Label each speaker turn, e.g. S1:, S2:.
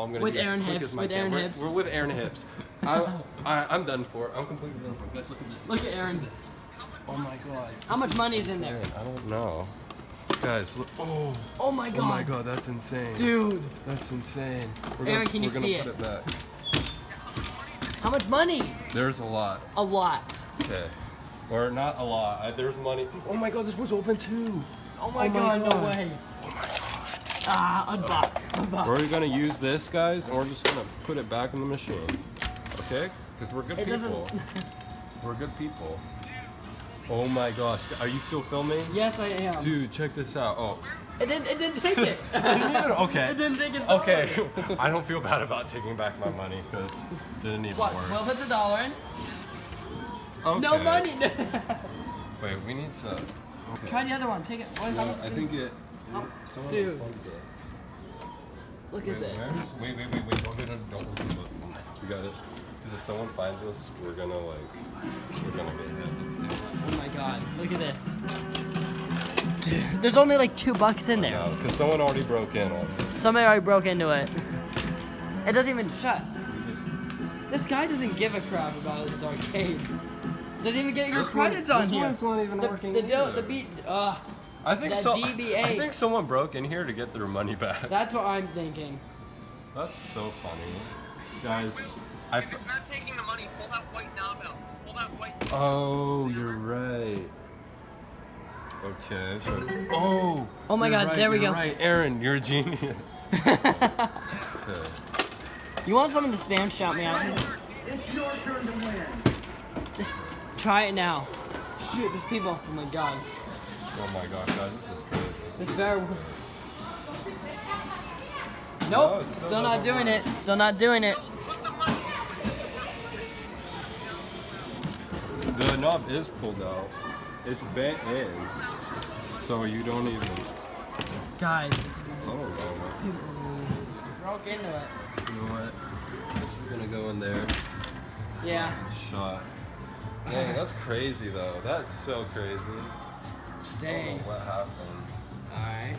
S1: I'm gonna
S2: with
S1: be
S2: Aaron
S1: as quick
S2: Hips.
S1: as my
S2: With Aaron Hips.
S1: We're with Aaron Hips. I'm done for. I'm completely done for. Guys, look at this.
S2: Look at Aaron.
S1: Look at this. Oh my god.
S2: How much money is in there?
S1: I don't know. Guys, look. Oh.
S2: Oh my god.
S1: Oh my god, that's insane.
S2: Dude.
S1: That's insane.
S2: Aaron, can you see
S1: We're gonna put it back.
S2: How much money?
S1: There's a lot.
S2: A lot.
S1: Okay. Or not a lot. There's money. Oh my god, this one's open too.
S2: Oh my god, no way.
S1: Oh my god.
S2: Ah, a buck.
S1: We're gonna use this, guys, and we're just gonna put it back in the machine. Okay? Because we're good people. We're good people. Oh my gosh. Are you still filming?
S2: Yes, I am.
S1: Dude, check this out. Oh.
S2: It didn't take it.
S1: Okay.
S2: It didn't take his
S1: Okay. I don't feel bad about taking back my money because it didn't even
S2: What?
S1: work.
S2: Well, puts $1 in.
S1: Okay.
S2: No money.
S1: Wait, we need to. Okay.
S2: Try the other one. Take it.
S1: No, I think it. Someone
S2: Dude.
S1: unplugged it.
S2: Look at this.
S1: Wait. Don't open it. We got it. Because if someone finds us, we're gonna get hit.
S2: Oh my god. Look at this. Dude, there's only like $2 in there.
S1: No, because someone already broke in on this.
S2: Somebody already broke into it. It doesn't even shut. This guy doesn't give a crap about his arcade. Doesn't even get your credits on here.
S1: This one's not even working either.
S2: The beat.
S1: I think
S2: the DBA.
S1: I think someone broke in here to get their money back.
S2: That's what I'm thinking.
S1: That's so funny, guys.
S3: If you're not taking the money, pull that white knob out. Pull that white.
S1: Oh, you're right. Okay. So, oh.
S2: Oh my god,
S1: right,
S2: there we
S1: you're
S2: go.
S1: Right, Aaron, you're a genius. Okay.
S2: You want someone to spam shout me out?
S3: It's your turn to win.
S2: Just try it now. Shoot, there's people. Oh my god.
S1: Oh my gosh, guys, this is crazy.
S2: This better.
S1: No,
S2: Nope,
S1: it still
S2: still not
S1: doesn't
S2: doing
S1: work.
S2: it. Still not doing it.
S1: The knob is pulled out. It's bent in. So you don't even.
S2: Guys, this is
S1: I don't know.
S2: broke into it.
S1: You know what? This is gonna go in there.
S2: Yeah.
S1: Shot. Dang, that's crazy though. That's so crazy. I don't
S2: Dang.
S1: know what happened.
S2: Alright.